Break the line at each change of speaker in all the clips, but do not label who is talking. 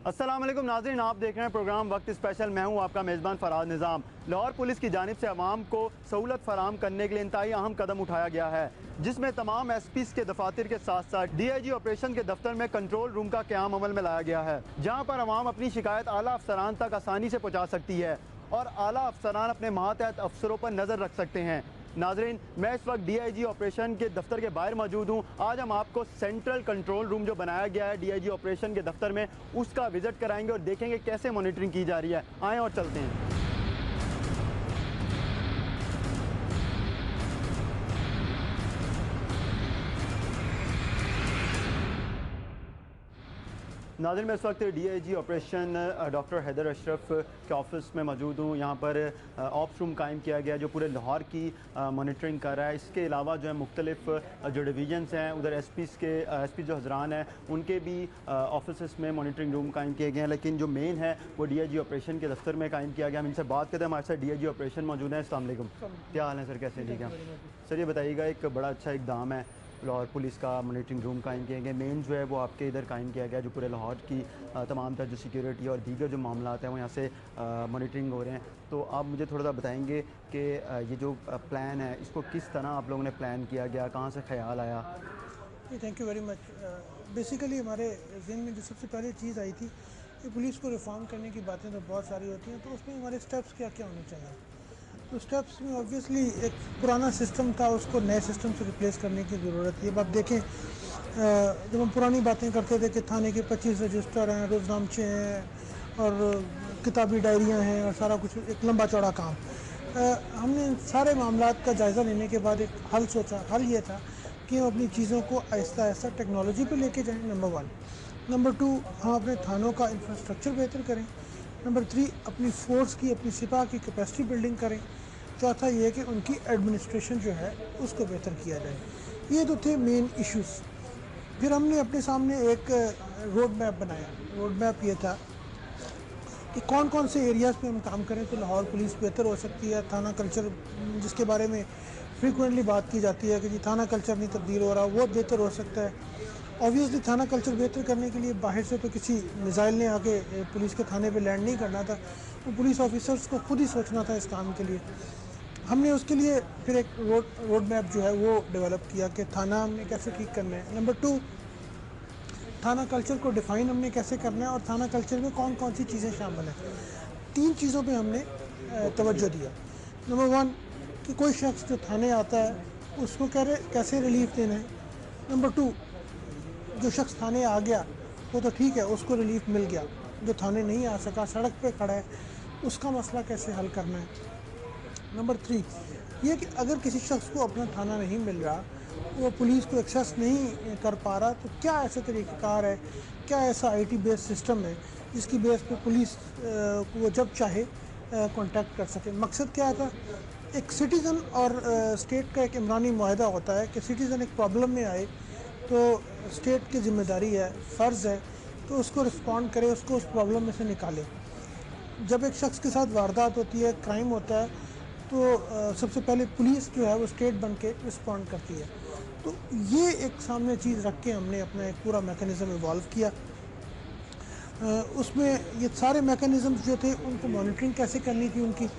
अस्सलाम वालेकुम नाज़रीन, आप देख रहे हैं प्रोग्राम वक्त स्पेशल। मैं हूं आपका मेज़बान फ़राज निज़ाम। लाहौर पुलिस की जानिब से आवाम को सहूलत फराहम करने के लिए इंतहाई अहम कदम उठाया गया है, जिसमें तमाम एसपीज़ के दफातर के साथ साथ DIG ऑपरेशन के दफ्तर में कंट्रोल रूम का क़याम अमल में लाया गया है, जहाँ पर आवाम अपनी शिकायत आला अफसरान तक आसानी से पहुँचा सकती है और आला अफसरान अपने मातहत अफसरों पर नज़र रख सकते हैं। नाजरीन, मैं इस वक्त DIG ऑपरेशन के दफ्तर के बाहर मौजूद हूँ। आज हम आपको सेंट्रल कंट्रोल रूम जो बनाया गया है DIG ऑपरेशन के दफ्तर में, उसका विजिट कराएंगे और देखेंगे कैसे मॉनिटरिंग की जा रही है। आएँ और चलते हैं। नाज़रीन, मैं इस वक्त DIG operation doctor Haider Ashraf के ऑफिस में मौजूद हूँ। यहाँ पर ऑप्स रूम कायम किया गया जो पूरे लाहौर की मॉनिटरिंग कर रहा है। इसके अलावा जो है मुख्तलिफ जो डिवीजन्स हैं, उधर SP जो हज़रान हैं उनके भी ऑफिस में मॉनिटरिंग रूम कायम किए गए हैं, लेकिन जो मेन है वो DIG ऑपरेशन के दफ्तर में कायम किया गया। हम इनसे बात करते हैं। हमारे साथ DIG ऑपरेशन मौजूद है। अस्सलाम वालेकुम, क्या हाल है सर, कैसे? ठीक है सर, ये बताइएगा, एक बड़ा अच्छा इक़दाम है लाहौर पुलिस का, मॉनिटरिंग रूम कायम किए गए। मेन जो है वो आपके इधर कायम किया गया, जो पूरे लाहौर की तमाम तरह जो सिक्योरिटी और दीगर जो मामलात हैं वो यहाँ से मॉनिटरिंग हो रहे हैं। तो आप मुझे थोड़ा सा बताएंगे कि ये जो प्लान है इसको किस तरह आप लोगों ने प्लान किया गया, कहाँ से ख्याल आया?
Thank you very much. Basically हमारे जहन में जो सबसे पहले चीज़ आई थी कि पुलिस को रिफॉर्म करने की बातें तो बहुत सारी होती हैं, तो उसमें हमारे स्टेप्स क्या क्या होने चाहिए। तो स्टेप्स में ऑब्वियसली एक पुराना सिस्टम था, उसको नए सिस्टम से रिप्लेस करने की ज़रूरत है। अब आप देखें, जब हम पुरानी बातें करते थे कि थाने के 25 रजिस्टर हैं, रोज़नामचे हैं और किताबी डायरियाँ हैं और सारा कुछ एक लंबा चौड़ा काम। हमने सारे मामलात का जायज़ा लेने के बाद एक हल सोचा। हल ये था कि हम अपनी चीज़ों को आहिस्ता आहिस्ता टेक्नोलॉजी पे लेके जाएं, नंबर 1। नंबर 2, हम अपने थानों का इंफ्रास्ट्रक्चर बेहतर करें। नंबर 3, अपनी फ़ोर्स की, अपनी सिपा की कैपेसिटी बिल्डिंग करें। चौथा ये है कि उनकी एडमिनिस्ट्रेशन जो है उसको बेहतर किया जाए। ये तो थे मेन इश्यूज़। फिर हमने अपने सामने एक रोड मैप बनाया। रोड मैप ये था कि कौन कौन से एरियाज़ पे हम काम करें तो लाहौर पुलिस बेहतर हो सकती है। थाना कल्चर, जिसके बारे में फ्रीक्वेंटली बात की जाती है कि जी थाना कल्चर नहीं तब्दील हो रहा, वो बेहतर हो सकता है। ऑब्वियसली थाना कल्चर बेहतर करने के लिए बाहर से तो किसी मिसाइल ने आके पुलिस के थाने पे लैंड नहीं करना था, वो पुलिस ऑफिसर्स को खुद ही सोचना था इस काम के लिए। हमने उसके लिए फिर एक रोड मैप जो है वो डेवलप किया कि थाना हमने कैसे ठीक करना है। नंबर 2, थाना कल्चर को डिफ़ाइन हमने कैसे करना है और थाना कल्चर में कौन कौन सी चीज़ें शामिल हैं। 3 चीज़ों पे हमने तवज्जो दिया। नंबर 1 कि कोई शख्स जो थाने आता है उसको कैसे रिलीफ देना है। नंबर 2, जो शख्स थाने आ गया वो तो ठीक है, उसको रिलीफ मिल गया। जो थाने नहीं आ सका, सड़क पे खड़ा है, उसका मसला कैसे हल करना है। नंबर 3 ये कि अगर किसी शख्स को अपना थाना नहीं मिल रहा, वो पुलिस को एक्सेस नहीं कर पा रहा, तो क्या ऐसा तरीक़ाकार है, क्या ऐसा IT बेस्ड सिस्टम है जिसकी बेस पे पुलिस को वो जब चाहे कांटेक्ट कर सके। मकसद क्या था, एक सिटीज़न और स्टेट का एक इमरानी मुआहदा होता है कि सिटीज़न एक प्रॉब्लम में आए तो स्टेट की ज़िम्मेदारी है, फ़र्ज़ है तो उसको रिस्पॉन्ड करे, उसको उस प्रॉब्लम में से निकाले। जब एक शख्स के साथ वारदात होती है, क्राइम होता है, तो सबसे पहले पुलिस जो है वो स्टेट बन के रिस्पॉन्ड करती है। तो ये एक सामने चीज़ रख के हमने अपना एक पूरा मैकेनिज़्म इवॉल्व किया। उसमें ये सारे मैकेनिज़म्स जो थे उनको मॉनिटरिंग कैसे करनी थी, उनकी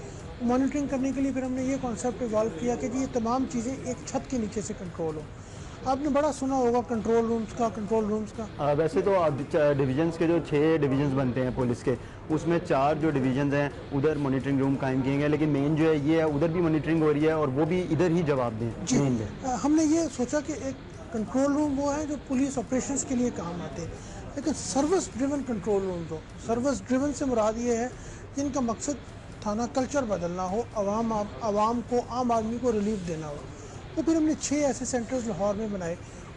मॉनिटरिंग करने के लिए फिर हमने ये कॉन्सेप्ट इवॉल्व किया कि ये तमाम चीज़ें एक छत के नीचे से कंट्रोल हो। आपने बड़ा सुना होगा कंट्रोल रूम्स का।
वैसे तो डिवीजन्स के जो 6 डिवीजन्स बनते हैं पुलिस के, उसमें 4 जो डिवीजन्स हैं उधर मॉनिटरिंग रूम कायम किए गए, लेकिन मेन जो है ये है उधर भी मॉनिटरिंग हो रही है और वो भी इधर ही जवाब दें
जी।
मेन है।
हमने ये सोचा कि एक कंट्रोल रूम वो है जो पुलिस ऑपरेशंस के लिए काम आते हैं, लेकिन सर्विस ड्रिवन कंट्रोल रूम हो। सर्विस ड्रिवन से मुराद ये है जिनका मकसद थाना कल्चर बदलना हो, आवाम को, आम आदमी को रिलीफ देना हो। तो फिर हमने 6 ऐसे सेंटर्स लाहौर में बनाए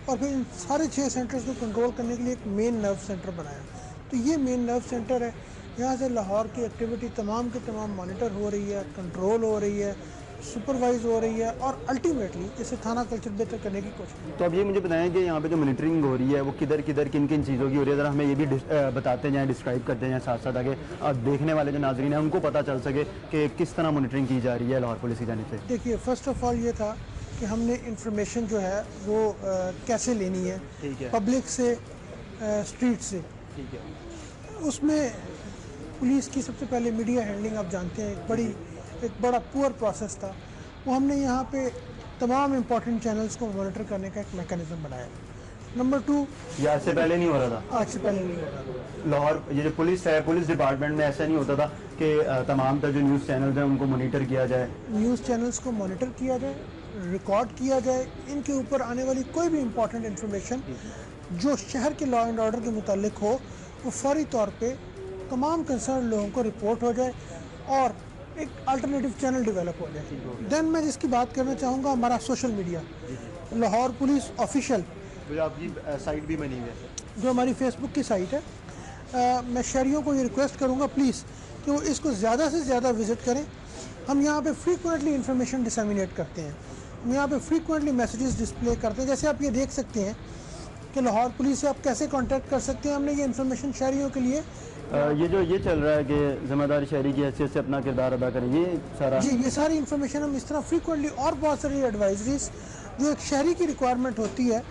और फिर इन सारे 6 सेंटर्स को कंट्रोल करने के लिए एक मेन नर्व सेंटर बनाया। तो ये मेन नर्व सेंटर है, यहाँ से लाहौर की एक्टिविटी तमाम के तमाम मॉनिटर हो रही है, कंट्रोल हो रही है, सुपरवाइज हो रही है और अल्टीमेटली इसे थाना कल्चर बेहतर करने की कोशिश।
तो अब ये मुझे बताएं कि यहाँ पे जो मॉनिटरिंग हो रही है वो किधर किधर किन किन चीज़ों की हो रही है, ज़रा हमें ये भी बताते जाएँ, डिस्क्राइब करते जाएँ साथ साथ, आगे देखने वाले जो नाजरीन हैं उनको पता चल सके कि किस तरह मॉनिटरिंग की जा रही है लाहौर पुलिस की जानिब से।
देखिए, फ़र्स्ट ऑफ ऑल ये था कि हमने इंफॉर्मेशन जो है वो कैसे लेनी है,
ठीक है,
पब्लिक से, स्ट्रीट से।
ठीक है।
उसमें पुलिस की सबसे पहले मीडिया हैंडलिंग आप जानते हैं एक बड़ा पुअर प्रोसेस था। वो हमने यहाँ पे तमाम इम्पोर्टेंट चैनल्स को मॉनिटर करने का एक मैकेनिज्म बनाया। नंबर 2,
ये आज से पहले नहीं हो रहा था?
आज से पहले नहीं हो रहा था।
लाहौर ये जो पुलिस है, पुलिस डिपार्टमेंट में ऐसा नहीं होता था कि तमाम जो न्यूज़ चैनल्स हैं उनको मॉनिटर किया जाए?
न्यूज़ चैनल्स को मॉनिटर किया जाए, रिकॉर्ड किया जाए, इनके ऊपर आने वाली कोई भी इम्पोर्टेंट इन्फॉर्मेशन जो शहर के लॉ एंड ऑर्डर के मुतालिक हो वो फौरी तौर पे तमाम कंसर्न लोगों को रिपोर्ट हो जाए और एक अल्टरनेटिव चैनल डेवलप हो जाए। देन मैं जिसकी बात करना चाहूँगा, हमारा social media, Lahore police official,
जो आपकी साइट भी बनी हुई है,
जो हमारी फेसबुक की साइट है। मैं शहरियों को ये रिक्वेस्ट करूँगा प्लीज़ कि वो इसको ज़्यादा से ज़्यादा विज़िट करें। हम यहाँ पे फ्रीक्वेंटली इंफॉर्मेशन डिसमिनेट करते हैं, हम यहाँ पे फ्रीक्वेंटली मैसेजेस डिस्प्ले करते हैं। जैसे आप ये देख सकते हैं कि लाहौर पुलिस से आप कैसे कांटेक्ट कर सकते हैं। हमने ये इन्फॉर्मेशन शहरियों के लिए
ये चल रहा है कि जिम्मेदार शहरी की हैसियत से अपना किरदार अदा करें, ये सारा
जी, ये सारी इन्फॉर्मेशन हम इस तरह फ्रीक्वेंटली और बहुत सारी एडवाइजरीज जो एक शहरी की रिक्वायरमेंट होती है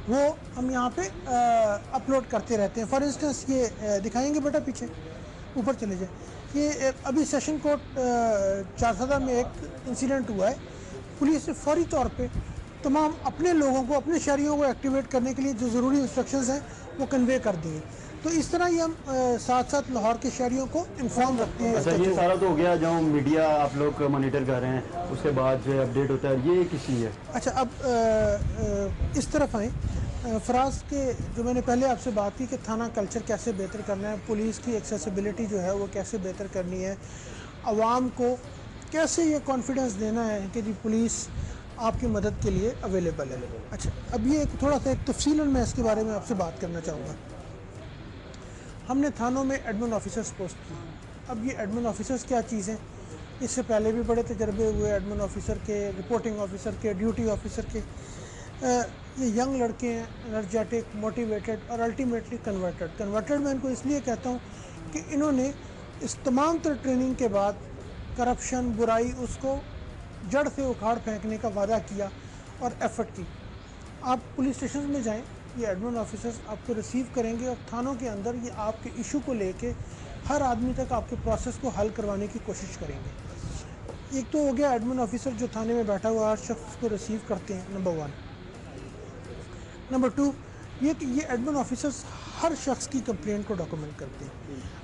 वो हम यहाँ पे अपलोड करते रहते हैं। फॉर इंस्टेंस ये दिखाएंगे बेटा, पीछे ऊपर चले जाए। ये अभी सेशन कोर्ट चारसदा में एक इंसिडेंट हुआ है। पुलिस ने फौरी तौर पे तमाम अपने लोगों को, अपने शहरियों को एक्टिवेट करने के लिए जो ज़रूरी इंस्ट्रक्शंस हैं वो कन्वे कर दिए। तो इस तरह ही हम साथ साथ लाहौर के शहरियों को इन्फॉर्म रखते हैं।
अच्छा, ये सारा तो हो गया जो मीडिया आप लोग मॉनिटर कर रहे हैं, उसके बाद जो अपडेट होता है ये किसी है?
अच्छा, अब इस तरफ आए फराज के, जो मैंने पहले आपसे बात की कि थाना कल्चर कैसे बेहतर करना है, पुलिस की एक्सेसिबिलिटी जो है वो कैसे बेहतर करनी है, आवाम को कैसे ये कॉन्फिडेंस देना है कि जी पुलिस आपकी मदद के लिए अवेलेबल है। अच्छा, अब ये थोड़ा सा एक तफसीलन मैं इसके बारे में आपसे बात करना चाहूँगा। हमने थानों में एडमिन ऑफिसर्स पोस्ट किए। अब ये एडमिन ऑफिसर्स क्या चीज़ हैं, इससे पहले भी बड़े तजर्बे हुए एडमिन ऑफिसर के, रिपोर्टिंग ऑफिसर के, ड्यूटी ऑफिसर के। ये यंग लड़के हैं, एनर्जेटिक, मोटिवेटेड और अल्टीमेटली कन्वर्टेड मैं इनको इसलिए कहता हूँ कि इन्होंने इस तमाम तर ट्रेनिंग के बाद करप्शन, बुराई, उसको जड़ से उखाड़ फेंकने का वादा किया और एफर्ट की। आप पुलिस स्टेशन में जाएं, ये एडमिन ऑफिसर्स आपको रिसीव करेंगे और थानों के अंदर ये आपके इशू को लेके हर आदमी तक आपके प्रोसेस को हल करवाने की कोशिश करेंगे। एक तो हो गया एडमिन ऑफिसर जो थाने में बैठा हुआ हर शख्स को रिसीव करते हैं, नंबर 1। नंबर 2, ये कि ये एडमिन ऑफिसर्स हर शख्स की कंप्लेंट को डॉक्यूमेंट करते हैं।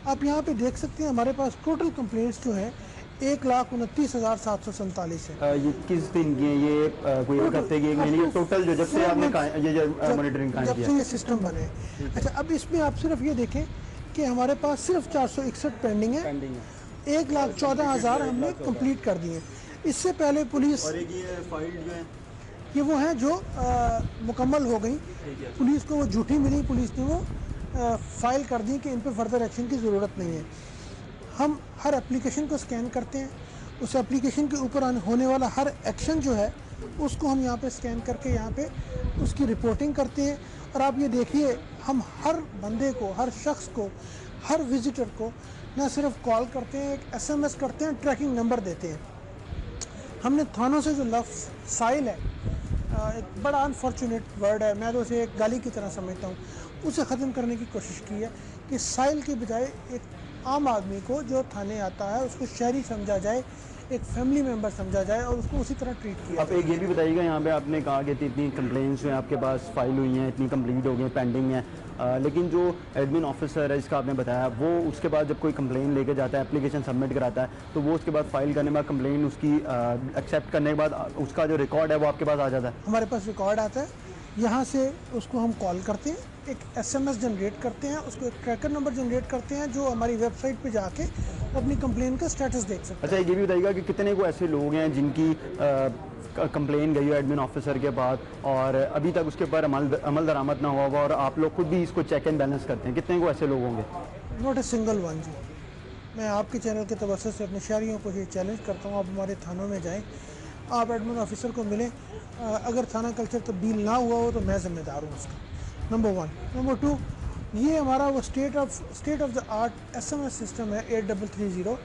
आप यहाँ पे देख सकते हैं हमारे पास टोटल कंप्लेंट्स जो हैं 1,29,747 है।
ये किस दिन की है? ये कोई एक हफ्ते की, एक महीने की टोटल जो जब से आपने ये जो मॉनिटरिंग कायम
जब
किया?
से ये सिस्टम बने। अच्छा, अब इसमें आप सिर्फ ये देखें कि हमारे पास सिर्फ 461 पेंडिंग है, 1,14,000 हमने कंप्लीट कर दिए। इससे पहले पुलिस
और एक ये फाइल जो है
ये वो हैं जो मुकम्मल हो गई, पुलिस को वो झूठी मिली, पुलिस ने वो फाइल कर दी कि इन पे फर्दर एक्शन की ज़रूरत नहीं है। हम हर एप्लीकेशन को स्कैन करते हैं, उस एप्लीकेशन के ऊपर होने वाला हर एक्शन जो है उसको हम यहाँ पे स्कैन करके यहाँ पे उसकी रिपोर्टिंग करते हैं। और आप ये देखिए, हम हर बंदे को, हर शख्स को, हर विजिटर को न सिर्फ कॉल करते हैं, एक SMS करते हैं, ट्रैकिंग नंबर देते हैं। हमने थानों से जो लफ्ज़ साइल है, एक बड़ा अनफॉर्चुनेट वर्ड है, मैं तो उसे एक गाली की तरह समझता हूँ, उसे ख़त्म करने की कोशिश की है कि साइल के बजाय एक आम आदमी को जो थाने आता है उसको शहरी समझा जाए, एक फैमिली मेंबर समझा जाए और उसको उसी तरह ट्रीट किया।
आप एक ये भी बताइएगा, यहाँ पे आपने कहा कि इतनी कंप्लेंट्स जो हैं आपके पास फाइल हुई हैं, इतनी कंप्लीट हो गई हैं, पेंडिंग हैं, लेकिन जो एडमिन ऑफिसर है जिसका आपने बताया, वो उसके बाद जब कोई कंप्लेन लेके जाता है, एप्लीकेशन सबमिट कराता है, तो वो उसके बाद फाइल करने के बाद कंप्लेन उसकी एक्सेप्ट करने के बाद उसका जो रिकॉर्ड है वो आपके पास आ जाता है?
हमारे पास रिकॉर्ड आता है, यहाँ से उसको हम कॉल करते हैं, एक SMS जनरेट करते हैं, उसको एक ट्रैकर नंबर जनरेट करते हैं जो हमारी वेबसाइट पे जाके अपनी कंप्लेन का स्टेटस देख सकते हैं।
अच्छा, ये भी बताइएगा कि कितने को ऐसे लोग हैं जिनकी कंप्लेन गई है एडमिन ऑफिसर के बाद और अभी तक उसके ऊपर अमल दरामद ना हुआ हुआ और आप लोग खुद भी इसको चेक एंड बैलेंस करते हैं, कितने को ऐसे लोग होंगे?
नॉट ए सिंगल वन जी। मैं आपके चैनल के तवज्जुह से अपने शहरियों को ये चैलेंज करता हूँ, आप हमारे थानों में जाएँ, आप एडमिन ऑफिसर को मिलें, अगर थाना कल्चर तब्दील ना हुआ हो तो मैं ज़िम्मेदार हूँ उसका, नंबर 1। नंबर 2, ये हमारा वो state of the art SMS system है 8330।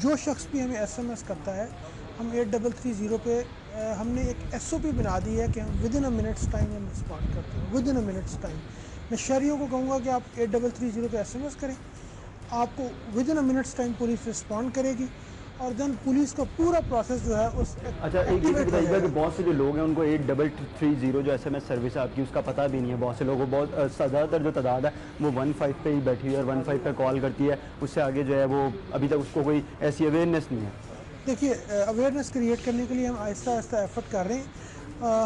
जो शख्स भी हमें SMS करता है, हम 8330 पे हमने एक SOP बना दी है कि हम विदिन अ मिनट्स टाइम हम रिस्पॉन्ड करते हैं, विदिन अ मिनट्स टाइम। मैं शहरियों को कहूँगा कि आप 8330 पे SMS करें, आपको with in a minutes time police respond करेगी और देन पुलिस का पूरा प्रोसेस जो है उस
अच्छा, एक ये भी
एक्टिवेट हो
बताइएगा कि
जाएगा।
बहुत से जो लोग हैं उनको 8330 जो SMS सर्विस है आपकी उसका पता भी नहीं है। बहुत से लोगों को बहुत ज़्यादातर जो तादाद है वो 15 पे ही बैठी है और 15 पे कॉल करती है, उससे आगे जो है वो अभी तक उसको कोई ऐसी अवेयरनेस नहीं है।
देखिए, अवेयरनेस क्रिएट करने के लिए हम आहिस्ता आहिस्ता एफर्ट कर रहे हैं।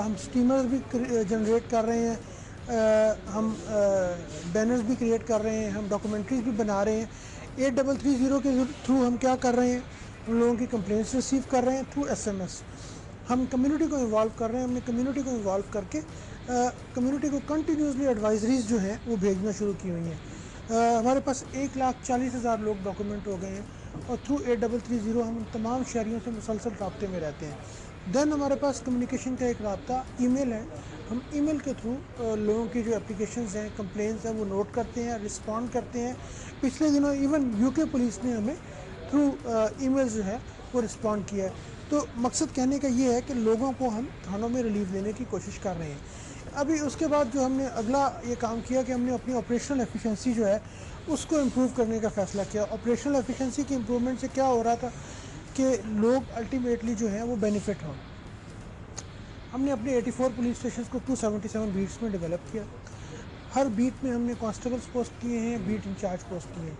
हम स्टीमर्स भी जनरेट कर रहे हैं, हम बैनर्स भी क्रिएट कर रहे हैं, हम डॉक्यूमेंट्रीज भी बना रहे हैं। 8330 के थ्रू हम क्या कर रहे हैं, हम लोगों की कंप्लेंट्स रिसीव कर रहे हैं थ्रू SMS। हम कम्युनिटी को इन्वॉल्व कर रहे हैं, हमने कम्युनिटी को इन्वॉल्व करके कम्युनिटी को कंटिन्यूसली एडवाइजरीज जो हैं वो भेजना शुरू की हुई हैं। हमारे पास 1,40,000 लोग डॉक्यूमेंट हो गए हैं और थ्रू 8330 हम तमाम शहरियों से मुसलसल रब्ते में रहते हैं। देन हमारे पास कम्युनिकेशन का एक रब्ता ईमेल है, हम ईमेल के थ्रू लोगों की जो एप्लीकेशंस हैं, कंप्लेंट्स हैं वो नोट करते हैं, रिस्पॉन्ड करते हैं। पिछले दिनों इवन UK पुलिस ने हमें थ्रू ईमेल जो है वो रिस्पॉन्ड किया है। तो मकसद कहने का ये है कि लोगों को हम थानों में रिलीफ देने की कोशिश कर रहे हैं। अभी उसके बाद जो हमने अगला ये काम किया कि हमने अपनी ऑपरेशनल एफिशिएंसी जो है उसको इम्प्रूव करने का फ़ैसला किया। ऑपरेशनल एफिशिएंसी की इम्प्रूवमेंट से क्या हो रहा था कि लोग अल्टीमेटली जो है वो बेनिफिट हों। हमने अपने 84 पुलिस स्टेशन को 277 बीट्स में डेवलप किया। हर बीट में हमने कांस्टेबल्स पोस्ट किए हैं, बीट इंचार्ज पोस्ट किए हैं।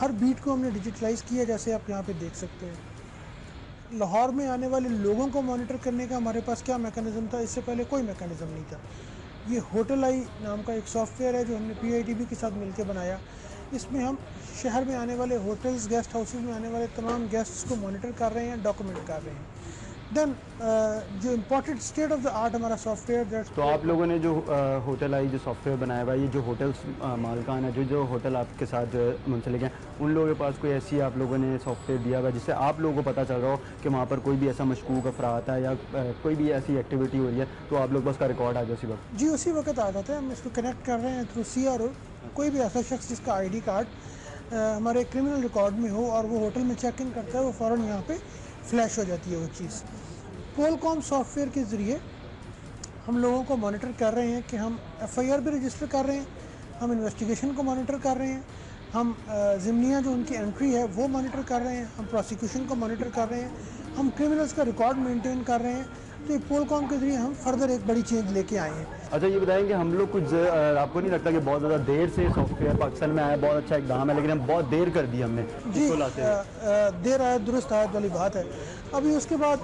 हर बीट को हमने डिजिटलाइज किया, जैसे आप यहाँ पे देख सकते हैं। लाहौर में आने वाले लोगों को मॉनिटर करने का हमारे पास क्या मैकेनिज़्म था, इससे पहले कोई मैकेनिज़्म नहीं था। ये होटल आई नाम का एक सॉफ्टवेयर है जो हमने PITB के साथ मिलकर बनाया। इसमें हम शहर में आने वाले होटल्स, गेस्ट हाउसेस में आने वाले तमाम गेस्ट्स को मॉनिटर कर रहे हैं, डॉक्यूमेंट कर रहे हैं। देन जो important state of the art हमारा सॉफ्टवेयर दैट्स।
तो आप लोगों ने जो होटल आई जो सॉफ्टवेयर बनाया हुआ है, ये जो होटल्स मालकान है, जो होटल आपके साथ मुंसलिक हैं, उन लोगों के पास कोई ऐसी आप लोगों ने सॉफ्टवेयर दिया हुआ है जिससे आप लोगों को पता चल रहा हो कि वहाँ पर कोई भी ऐसा मशकूक अफराद है या कोई भी ऐसी एक्टिविटी हो रही है तो आप लोग बस का रिकॉर्ड आ जाए उसी वक्त?
जी, उसी वक्त आ जाता है। हम इसको कनेक्ट कर रहे हैं थ्रू CRO। कोई भी ऐसा शख्स जिसका ID कार्ड हमारे क्रिमिनल रिकॉर्ड में हो और वो होटल में चेक इन करता है, वो फ़ौरन यहाँ पे फ्लैश हो जाती है वो चीज़। पोलकॉम सॉफ्टवेयर के ज़रिए हम लोगों को मॉनिटर कर रहे हैं कि हम FIR भी रजिस्टर कर रहे हैं, हम इन्वेस्टिगेशन को मॉनिटर कर रहे हैं, हम ज़िमनिया जो उनकी एंट्री है वो मॉनिटर कर रहे हैं, हम प्रोसिक्यूशन को मॉनिटर कर रहे हैं, हम क्रिमिनल्स का रिकॉर्ड मेंटेन कर रहे हैं। तो ये पोलकॉम के ज़रिए हम फर्दर एक बड़ी चेंज लेके आए हैं।
अच्छा, ये बताएंगे हम लोग कुछ आपको नहीं लगता कि बहुत ज़्यादा देर से सॉफ्टवेयर पाकिस्तान में आया? बहुत अच्छा इकदाम है लेकिन हम बहुत देर कर दी हमने
जी,
इसको लाते हुए।
देर आयत दुरुस्त आयत वाली बात है। अभी उसके बाद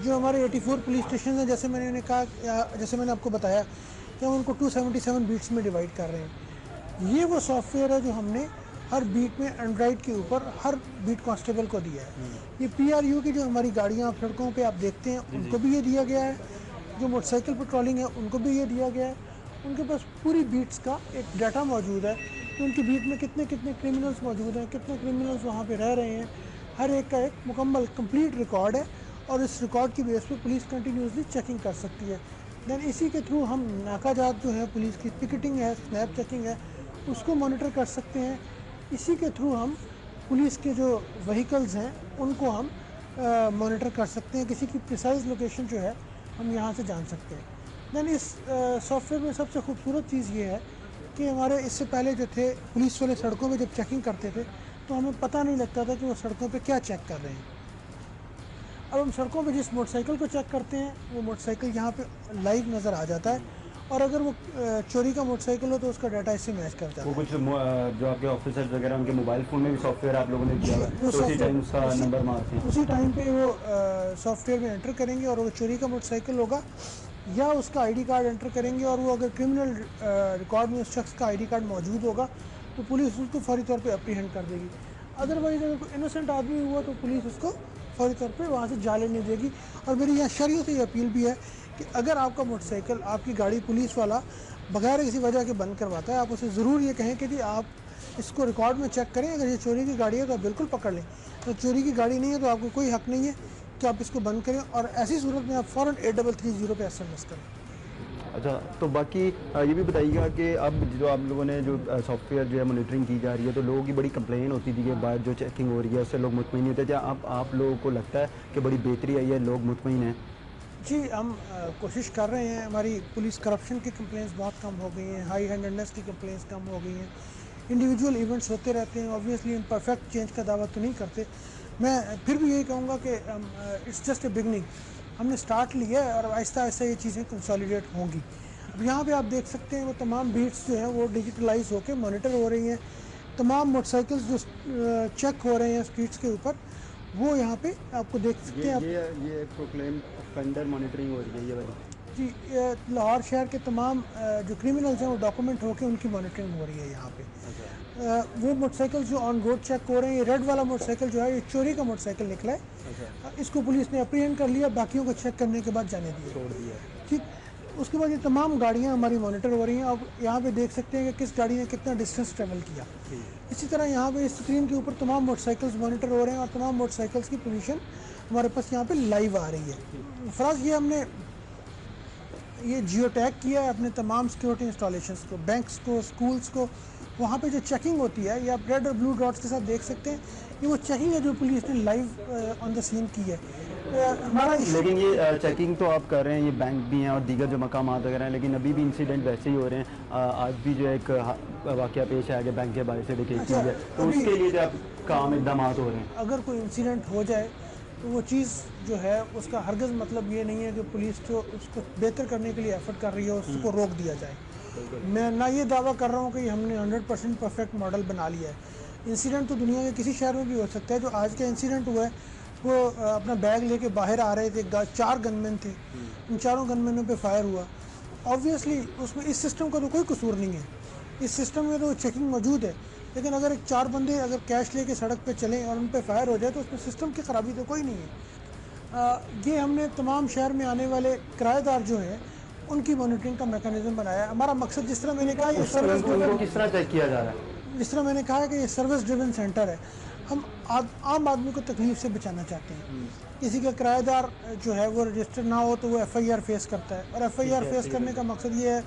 जो हमारे 84 पुलिस स्टेशन हैं, जैसे मैंने कहा, जैसे मैंने आपको बताया कि हम उनको 277 बीट्स में डिवाइड कर रहे हैं। ये वो सॉफ्टवेयर है जो हमने हर बीट में एंड्रॉइड के ऊपर हर बीट कांस्टेबल को दिया है। ये PRU की जो हमारी गाड़ियाँ सड़कों पे आप देखते हैं उनको भी ये दिया गया है, जो मोटरसाइकिल पेट्रोलिंग है उनको भी ये दिया गया है। उनके पास पूरी बीट्स का एक डाटा मौजूद है कि उनकी बीट में कितने कितने क्रिमिनल्स मौजूद हैं, कितने क्रिमिनल्स वहाँ पे रह रहे हैं। हर एक का एक मुकम्मल कंप्लीट रिकॉर्ड है और इस रिकॉर्ड की बेस पे पुलिस कंटिन्यूसली चेकिंग कर सकती है। दैन इसी के थ्रू हम नाकाजात जो है, पुलिस की पिकेटिंग है, स्नैप चेकिंग है, उसको मॉनिटर कर सकते हैं। इसी के थ्रू हम पुलिस के जो व्हीकल्स हैं उनको हम मॉनिटर कर सकते हैं। किसी की प्रिसाइज लोकेशन जो है हम यहाँ से जान सकते हैं। दैन इस सॉफ्टवेयर में सबसे खूबसूरत चीज़ ये है कि हमारे इससे पहले जो थे पुलिस वाले सड़कों में जब चेकिंग करते थे तो हमें पता नहीं लगता था कि वो सड़कों पे क्या चेक कर रहे हैं। अब हम सड़कों पे जिस मोटरसाइकिल को चेक करते हैं वो मोटरसाइकिल यहाँ पे लाइव नज़र आ जाता है और अगर वो चोरी का मोटरसाइकिल हो तो उसका डाटा इससे मैच कर जाता है।
वो कुछ जो आपके ऑफिसर्स वगैरह उनके मोबाइल फ़ोन में भी सॉफ्टवेयर आप लोगों ने दिया हुआ है, तो उसी टाइम उसका नंबर मारते हैं।
उसी टाइम पे वो सॉफ्टवेयर में एंटर करेंगे और वो चोरी का मोटरसाइकिल होगा या उसका ID कार्ड एंटर करेंगे और वो अगर क्रिमिनल रिकॉर्ड में उस शख्स का ID कार्ड मौजूद होगा तो पुलिस उसको फौरी तौर पे अप्रीहेंड कर देगी। अदरवाइज़ अगर कोई इनोसेंट आदमी हुआ तो पुलिस उसको फौरी तौर पे वहाँ से जाने नहीं देगी। और मेरी यहाँ शहरियों से ये अपील भी है कि अगर आपका मोटरसाइकिल, आपकी गाड़ी पुलिस वाला बगैर किसी वजह के बंद करवाता है, आप उसे ज़रूर ये कहें कि जी आप इसको रिकॉर्ड में चेक करें, अगर ये चोरी की गाड़ी है तो आप बिल्कुल पकड़ लें, तो चोरी की गाड़ी नहीं है तो आपको कोई हक़ नहीं है कि आप इसको बंद करें और ऐसी सूरत में आप फ़ौरन 8330 पे SMS करें।
अच्छा, तो बाकी ये भी बताइएगा कि अब जो आप लोगों ने जो सॉफ्टवेयर जो है मॉनिटरिंग की जा रही है तो लोगों की बड़ी कंप्लेन होती थी कि बाद जो चेकिंग हो रही है उससे लोग मुतमईन नहीं होते। क्या आप लोगों को लगता है कि बड़ी बेहतरी आई है, लोग मुतमईन हैं?
जी, हम कोशिश कर रहे हैं। हमारी पुलिस करप्शन की कंप्लेंट्स बहुत कम हो गई हैं, हाई हैंडेडनेस की कंप्लेंट्स कम हो गई हैं, इंडिविजुअल इवेंट्स होते रहते हैं। ऑब्वियसली हम परफेक्ट चेंज का दावा तो नहीं करते। मैं फिर भी यही कहूँगा कि इट्स जस्ट ए बिगनिंग। हमने स्टार्ट लिया है और आहिस्ता आहिस्ता ये चीज़ें कंसोलिडेट होंगी। अब यहाँ पे आप देख सकते हैं वो तमाम बीट्स जो हैं वो डिजिटलाइज होकर मॉनिटर हो रही हैं। तमाम मोटरसाइकिल्स जो चेक हो रहे हैं स्ट्रीट्स के ऊपर, वो यहाँ पे आपको देख सकते हैं आप।
ये प्रोक्लेम ऑफेंडर मॉनिटरिंग हो रही है ये वाली।
जी, लाहौर शहर के तमाम जो क्रिमिनल्स हैं वो डॉक्यूमेंट होकर उनकी मॉनिटरिंग हो रही है यहाँ पे। वो मोटरसाइकिल जो ऑन रोड चेक हो रहे हैं, ये रेड वाला मोटरसाइकिल जो है ये चोरी का मोटरसाइकिल निकला है। इसको पुलिस ने अप्रीहेंड कर लिया, बाकियों को चेक करने के बाद जाने दिया,
छोड़ दिया।
ठीक। उसके बाद ये तमाम गाड़ियाँ हमारी मॉनिटर हो रही हैं। अब यहाँ पे देख सकते हैं कि किस गाड़ी ने कितना डिस्टेंस ट्रेवल किया। इसी तरह यहाँ पे इस स्क्रीन के ऊपर तमाम मोटरसाइकिल्स मॉनिटर हो रहे हैं और तमाम मोटरसाइकिल्स की पोजीशन हमारे पास यहाँ पे लाइव आ रही है। फराज, ये हमने ये जियो टैग किया है अपने तमाम सिक्योरिटी इंस्टॉलेशंस को, बैंक्स को, स्कूल्स को। वहाँ पे जो चेकिंग होती है ये आप रेड और ब्लू डॉट्स के साथ देख सकते हैं। ये वो चेकिंग है जो पुलिस ने लाइव ऑन द सीन की है। हमारा
लेकिन ये चेकिंग तो आप कर रहे हैं, ये बैंक भी हैं और दीगर जो मकामात वगैरह हैं, लेकिन अभी भी इंसिडेंट वैसे ही हो रहे हैं। आज भी जो एक वाक़या पेश आया कि बैंक के बाहर से डकैती हुई है, तो उसके लिए जो आप काम इकदाम हो रहे हैं।
अगर कोई इंसिडेंट हो जाए तो वो चीज़ जो है उसका हरगिज़ मतलब ये नहीं है कि पुलिस जो उसको बेहतर करने के लिए एफर्ट कर रही है उसको रोक दिया जाए। मैं ना ये दावा कर रहा हूँ कि हमने 100% परफेक्ट मॉडल बना लिया है। इंसिडेंट तो दुनिया के किसी शहर में भी हो सकता है। जो आज का इंसिडेंट हुआ है वो अपना बैग लेके बाहर आ रहे थे, 4 गनमैन थे, उन चारों गनमैनों पे फायर हुआ। ऑब्वियसली उसमें इस सिस्टम का तो कोई कसूर नहीं है, इस सिस्टम में तो चेकिंग मौजूद है। लेकिन अगर 4 बंदे अगर कैश लेके सड़क पे चलें और उन पे फायर हो जाए तो उसमें सिस्टम की ख़राबी तो कोई नहीं है। ये हमने तमाम शहर में आने वाले किराएदार जो हैं उनकी मॉनिटरिंग का मैकेनिज्म बनाया है। हमारा मकसद, जिस तरह मैंने कहा, ये सर्विस ड्रिवन,
किस तरह चेक किया जा रहा है?
जिस तरह मैंने कहा कि ये सर्विस ड्रिवन सेंटर है। हम आम आदमी को तकलीफ से बचाना चाहते हैं। किसी का किराएदार जो है वो रजिस्टर ना हो तो वो FIR फेस करता है, और FIR फेस करने का मकसद ये है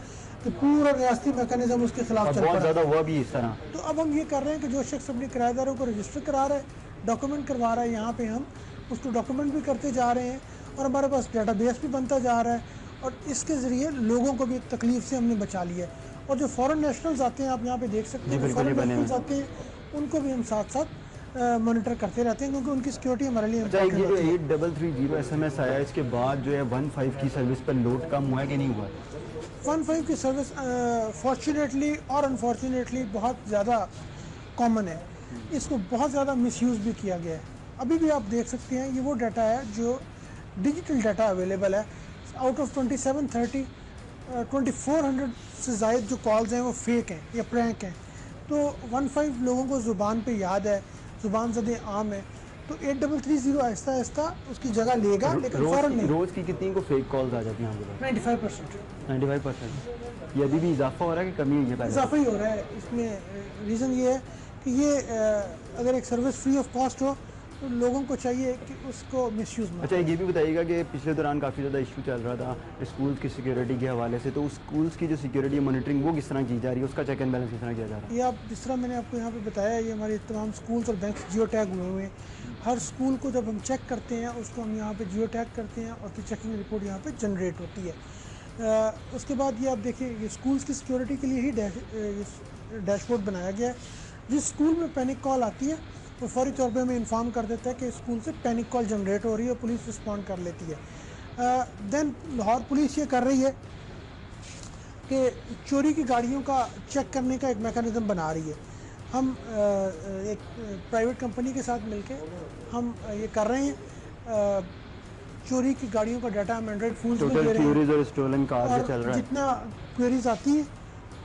कि पूरा रियासती मैकेनिज्म उसके खिलाफ चल
बहुत ज़्यादा हुआ भी इस तरह।
तो अब हम ये कर रहे हैं कि जो शख्स अपने किराएदारों को रजिस्टर करा रहा है, डॉक्यूमेंट करवा रहा है, यहाँ पे हम उसको डॉक्यूमेंट भी करते जा रहे हैं और हमारे पास डेटाबेस भी बनता जा रहा है। और इसके ज़रिए लोगों को भी एक तकलीफ से हमने बचा लिया है। और जो फॉरेन नेशनल्स आते हैं, आप यहाँ पे देख सकते हैं, फॉरेन नेशनल्स आते हैं, उनको भी हम साथ साथ मॉनिटर करते रहते हैं क्योंकि उनकी सिक्योरिटी हमारे लिए
ये जो 8330 SMS आया, इसके बाद जो है 15 की सर्विस पर लोड कम हुआ है कि नहीं हुआ?
15 की सर्विस फॉर्चुनेटली और अनफॉर्चुनेटली बहुत ज़्यादा कॉमन है। इसको बहुत ज़्यादा मिसयूज़ भी किया गया है। अभी भी आप देख सकते हैं ये वो डाटा है जो डिजिटल डाटा अवेलेबल है। आउट ऑफ 2730 2400 से ज़ायद जो कॉल्स हैं वो फेक हैं या प्रैंक हैं। तो 15 लोगों को ज़ुबान पे याद है, ज़ुबान ज़दे आम है, तो 8330 आहिस्ता आहिस्ता उसकी जगह लेगा, लेकिन फ़ौरन नहीं।
रोज़ की कितनी को फेक कॉल्स आ जाती हैं आपके पास? 95%। ये अभी भी इजाफा हो रहा है कि कमी हुई है?
इजाफा ही हो रहा है। इसमें रीज़न ये है कि ये अगर एक सर्विस फ्री ऑफ कॉस्ट हो तो लोगों को चाहिए कि उसको मिसयूज़ ना।
अच्छा, ये भी बताइएगा कि पिछले दौरान काफ़ी ज़्यादा इशू चल रहा था स्कूल्स की सिक्योरिटी के हवाले से, तो उस स्कूल्स की जो सिक्योरिटी मॉनिटरिंग वो किस तरह की जा रही है, उसका चेक एंड बैलेंस किस तरह किया जा रहा है?
ये आप जिस तरह मैंने आपको यहाँ पे बताया, ये हमारे तमाम स्कूल्स और बैंक जियो टैग हुए हुए हैं। हर स्कूल को जब हम चेक करते हैं उसको हम यहाँ पे जियो टैग करते हैं और उसकी चेकिंग रिपोर्ट यहाँ पे जनरेट होती है। उसके बाद ये आप देखिए, ये स्कूल्स की सिक्योरिटी के लिए ही डैशबोर्ड बनाया गया है। जिस स्कूल में पैनिक कॉल आती है वो फौरी तौर पे हमें इन्फॉर्म कर देता है कि स्कूल से पैनिक कॉल जनरेट हो रही है, पुलिस रिस्पॉन्ड कर लेती है। देन लाहौर पुलिस ये कर रही है कि चोरी की गाड़ियों का चेक करने का एक मैकेनिज़्म बना रही है। हम एक प्राइवेट कंपनी के साथ मिलके हम ये कर रहे हैं। चोरी की गाड़ियों का डाटा हम एंड्रॉइड फोन्स में दे रहे हैं
और स्टोलन कार चल रहा है।
जितना क्वेरीज आती हैं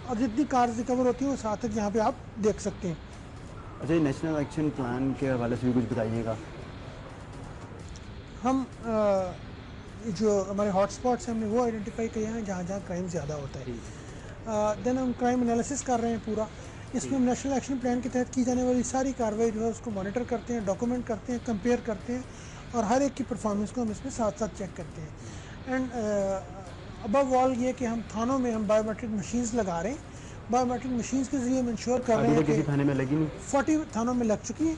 और जितनी कार्स रिकवर होती हैं वो साथ तक यहाँ पे आप देख सकते हैं।
अच्छा, नेशनल एक्शन प्लान के हवाले से भी कुछ बताइएगा।
हम जो हमारे हॉटस्पॉट्स हैं हमने वो आइडेंटिफाई किए हैं जहाँ जहाँ क्राइम ज़्यादा होता है। देन हम क्राइम एनालिसिस कर रहे हैं पूरा। इसमें हम नेशनल एक्शन प्लान के तहत की जाने वाली सारी कार्रवाई जो है उसको मॉनिटर करते हैं, डॉक्यूमेंट करते हैं, कंपेयर करते हैं और हर एक की परफॉर्मेंस को हम इसमें साथ साथ चेक करते हैं। एंड अबव ऑल ये कि हम थानों में हम बायोमेट्रिक मशीन्स लगा रहे हैं। बायोमेट्रिक मशीन्स के जरिए हम इंश्योर कर रहे हैं कि
थाने में लगी नहीं,
40 थानों में लग चुकी है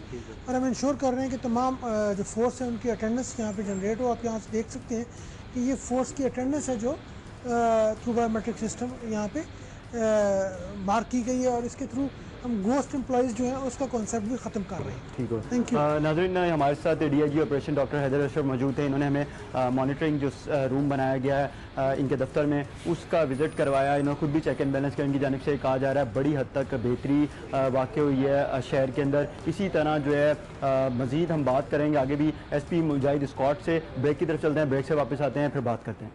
और हम इंश्योर कर रहे हैं कि तमाम जो फोर्स है उनकी अटेंडेंस यहाँ पे जनरेट हो। आप यहाँ से देख सकते हैं कि ये फोर्स की अटेंडेंस है जो थ्रू बायोमेट्रिक सिस्टम यहाँ पे मार्क की गई है, और इसके थ्रू हम गोस्ट एम्प्लॉयज़ जो हैं उसका कॉन्सेप्ट भी ख़त्म कर रहे हैं।
ठीक हो।
Thank you.
नाज़रीन, हमारे साथ DIG operation doctor Haider Ashraf मौजूद हैं। इन्होंने हमें मॉनिटरिंग जो रूम बनाया गया है इनके दफ्तर में उसका विज़िट करवाया। इन्होंने खुद भी चेक एंड बैलेंस किया। इनकी जानिब से कहा जा रहा है बड़ी हद तक बेहतरी वाक़ हुई है शहर के अंदर। इसी तरह जो है मज़ीद हम बात करेंगे आगे भी SP मुजाहिद स्कॉट से। ब्रेक की तरफ चलते हैं, ब्रेक से वापस आते हैं, फिर बात करते हैं।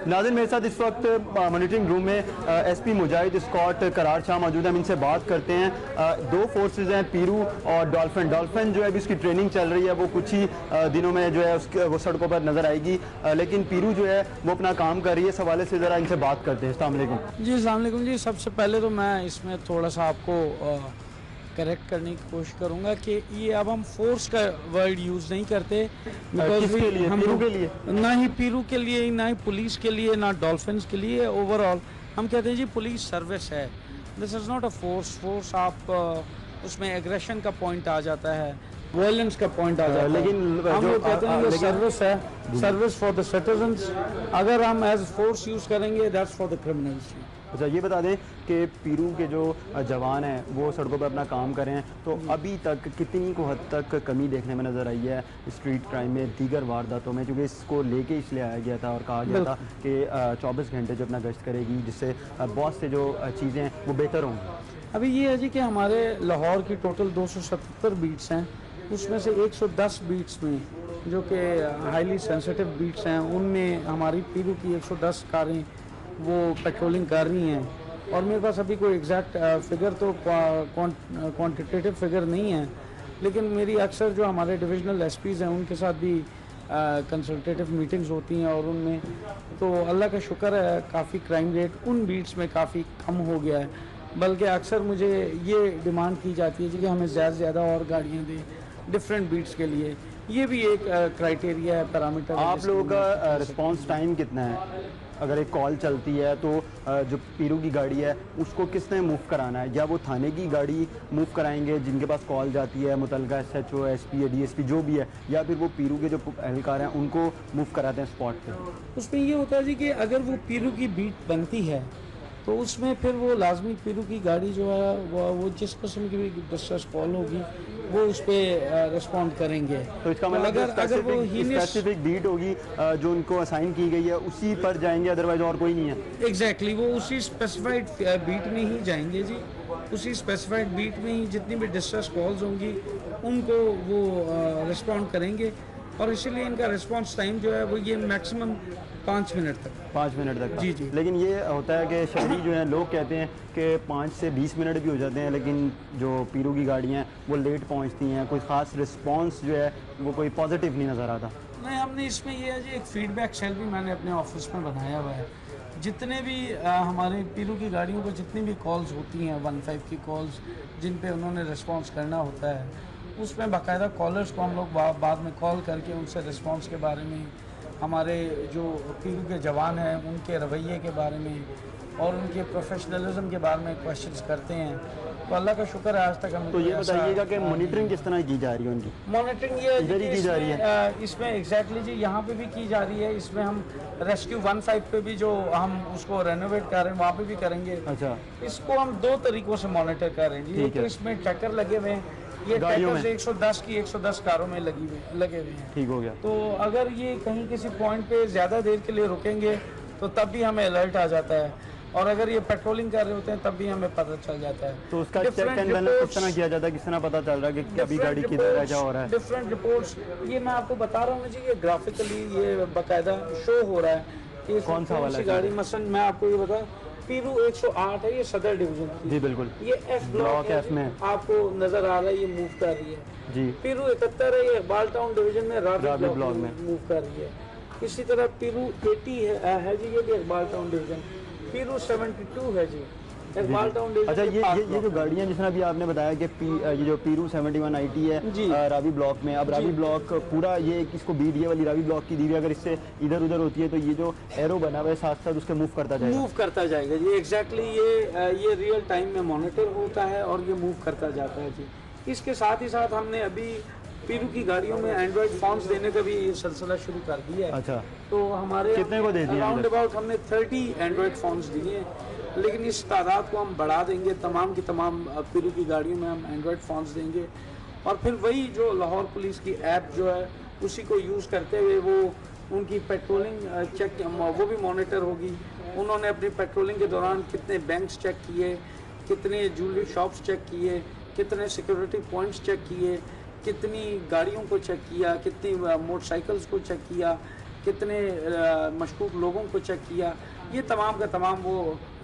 नाज़रीन, मेरे साथ इस वक्त मॉनिटरिंग रूम में SP मुजाहिद स्कॉट करार शाह मौजूद हैं। हम इनसे बात करते हैं। दो फोर्सेस हैं, पीरू और डॉल्फिन। डॉल्फिन जो है अभी उसकी ट्रेनिंग चल रही है, वो कुछ ही दिनों में जो है उसके वो सड़कों पर नज़र आएगी, लेकिन पीरू जो है वो अपना काम कर रही है। इस हवाले से ज़रा इनसे बात करते हैं। अस्सलाम वालेकुम
जी। अस्सलाम वालेकुम जी। सबसे पहले तो मैं इसमें थोड़ा सा आपको करेक्ट करने की कोशिश करूंगा कि ये अब हम फोर्स का वर्ड यूज़ नहीं करते।
किसके लिए?
हम
पीरू के लिए?
ना ही पीरू के लिए, ना ही पुलिस के लिए, ना डॉल्फिन्स के लिए। ओवरऑल हम कहते हैं जी पुलिस सर्विस है। This is not a force. Force आप उसमें एग्रेशन का पॉइंट आ जाता है, वायलेंस का पॉइंट आ जाता है,
लेकिन
हम
जो
लोग कहते हैं ये सर्विस है, सर्विस फॉर द सिटीजन्स। अगर हम एज फोर्स यूज़ करेंगे दैट्स फॉर द क्रिमिनल्स।
अच्छा, ये बता दें कि पीरू के जो जवान हैं वो सड़कों पर अपना काम कर रहे हैं, तो अभी तक कितनी को हद तक कमी देखने में नज़र आई है स्ट्रीट क्राइम में, दीगर वारदातों में? क्योंकि इसको लेके इसलिए आया गया था और कहा गया था कि 24 घंटे जो अपना गश्त करेगी, जिससे बहुत से जो चीज़ें हैं वो बेहतर होंगी।
अभी ये है जी कि हमारे लाहौर की टोटल 277 बीट्स हैं, उसमें से 110 बीट्स में जो कि हाईली सेंसिटिव बीट्स हैं, उनमें हमारी पीरू की 110 कारें वो पेट्रोलिंग कर रही हैं। और मेरे पास अभी कोई एग्जैक्ट फिगर तो क्वांटिटेटिव फिगर नहीं है, लेकिन मेरी अक्सर जो हमारे डिविजनल SPs हैं उनके साथ भी कंसल्टेटिव मीटिंग्स होती हैं, और उनमें तो अल्लाह का शुक्र है काफ़ी क्राइम रेट उन बीट्स में काफ़ी कम हो गया है। बल्कि अक्सर मुझे ये डिमांड की जाती है जी कि हमें ज़्यादा से ज़्यादा और गाड़ियाँ दें डिफरेंट बीट्स के लिए। ये भी एक क्राइटेरिया है, पैरामीटर।
आप लोगों का रिस्पांस टाइम कितना है? अगर एक कॉल चलती है तो जो पीरू की गाड़ी है उसको किसने मूव कराना है? या वो थाने की गाड़ी मूव कराएंगे जिनके पास कॉल जाती है, मुतलका SHO, SP या DSP जो भी है, या फिर वो पीरू के जो एहलकार हैं उनको मूव कराते हैं स्पॉट पे?
उसमें ये होता है जी कि अगर वो पीरू की बीट बनती है तो उसमें फिर वो लाजमी पीरू की गाड़ी जो है वो जिस किस्म की भी डिस्ट्रेस कॉल होगी वो उस पर रिस्पॉन्ड करेंगे।
तो इसका मतलब
अगर वो
स्पेसिफिक बीट होगी जो उनको असाइन की गई है उसी पर जाएंगे, अदरवाइज और कोई नहीं है?
एग्जैक्टली वो उसी स्पेसिफाइड बीट में ही जाएंगे जी। उसी स्पेसिफाइड बीट में ही जितनी भी डिस्ट्रेस कॉल्स होंगी उनको वो रिस्पॉन्ड करेंगे, और इसीलिए इनका रिस्पॉन्स टाइम जो है वो ये मैक्सिमम 5 मिनट तक।
5 मिनट तक?
जी जी।
लेकिन ये होता है कि शहरी जो है लोग कहते हैं कि 5 से 20 मिनट भी हो जाते हैं, लेकिन जो पीरू की गाड़ियाँ हैं वो लेट पहुंचती हैं, कोई ख़ास रिस्पांस जो है वो कोई पॉजिटिव नहीं नज़र आता।
नहीं, हमने इसमें ये है जी एक फीडबैक सेल भी मैंने अपने ऑफिस में बनाया हुआ है। जितने भी हमारे पीरू की गाड़ियों को जितनी भी कॉल्स होती हैं 15 की कॉल्स जिन पे उन्होंने रिस्पांस करना होता है, उसमें बाकायदा कॉलर्स को हम लोग बाद में कॉल करके उनसे रिस्पांस के बारे में, हमारे जो पीरू के जवान हैं उनके रवैये के बारे में और उनके प्रोफेशनलिज्म के बारे में क्वेश्चंस करते हैं। तो अल्लाह का शुक्र है आज तक हम।
तो ये बताइएगा कि मॉनिटरिंग किस तरह की जा रही है उनकी?
मॉनिटरिंग ये
इधर ही की जा रही है?
इसमें एग्जैक्टली जी यहाँ पे भी की जा रही है। इसमें हम रेस्क्यू 15 पे भी जो हम उसको रेनोवेट कर रहे हैं वहाँ पे भी करेंगे।
अच्छा,
इसको हम 2 तरीकों से मॉनिटर कर रहे हैं जी। एक तो इसमें ट्रैकर लगे हुए हैं, ये ट्रैकर 110 की 110 कारों में लगे हुए हैं।
ठीक हो गया।
तो अगर ये कहीं किसी पॉइंट पे ज़्यादा देर के लिए रुकेंगे तो तब भी हमें अलर्ट आ जाता है, और अगर ये पेट्रोलिंग कर रहे होते हैं तब भी हमें पता चल जाता है।
तो उसका चेक एंड बैलेंस किस तरह किया जाता है? किस तरह पता चल रहा है कि अभी गाड़ी किधर है, क्या हो रहा है?
डिफरेंट रिपोर्ट्स ये मैं आपको बता रहा हूँ जी, ये ग्राफिकली ये बाकायदा शो हो रहा है कि
कौन सा वाला
गाड़ी। मसलन मैं आपको ये बता, पीरू 108 है, ये सदर डिवीजन की।
जी बिल्कुल।
ये F ब्लॉक
F में
आपको नजर आ रहा है, ये मूव कर रही है
जी।
पीरू 71 है, ये इकबाल टाउन डिवीजन में राबी ब्लॉक में मूव कर रही है। इसी तरह पीरू 80 है जी, ये भी इकबाल टाउन डिवीजन। पीरू 72 है जी, इकबाल टाउन डेजर्ट
अच्छा,
के पास
ये जो गाड़ियाँ जिसने अभी आपने बताया कि ये जो पीरू 71 IT
जी।
है रावी ब्लॉक में, अब रावी ब्लॉक पूरा ये इसको बीट ये वाली रावी ब्लॉक की दी हुई है, अगर इससे इधर उधर होती है तो ये जो एरो बना हुआ है साथ साथ उसके मूव करता जाएगा।
मूव करता जाएगा जी, एग्जैक्टली ये रियल टाइम में मॉनिटर होता है और ये मूव करता जाता है जी। इसके साथ ही साथ हमने अभी पीरू की गाड़ियों में एंड्रॉयड फोन्स देने का भी ये सिलसिला शुरू कर दिया है।
अच्छा,
तो हमारे
कितने को दे दिए
अराउंड अबाउट हमने 30 एंड्रॉयड फोन्स दिए हैं, लेकिन इस तादाद को हम बढ़ा देंगे। तमाम की तमाम पीरू की गाड़ियों में हम एंड्रॉयड फोन्स देंगे और फिर वही जो लाहौर पुलिस की ऐप जो है उसी को यूज़ करते हुए वो उनकी पेट्रोलिंग चेक वो भी मॉनिटर होगी। उन्होंने अपनी पेट्रोलिंग के दौरान कितने बैंक्स चेक किए, कितने ज्वेलरी शॉप्स चेक किए, कितने सिक्योरिटी पॉइंट्स चेक किए, कितनी गाड़ियों को चेक किया, कितनी मोटरसाइकिल्स को चेक किया, कितने मशकूक लोगों को चेक किया, ये तमाम का तमाम वो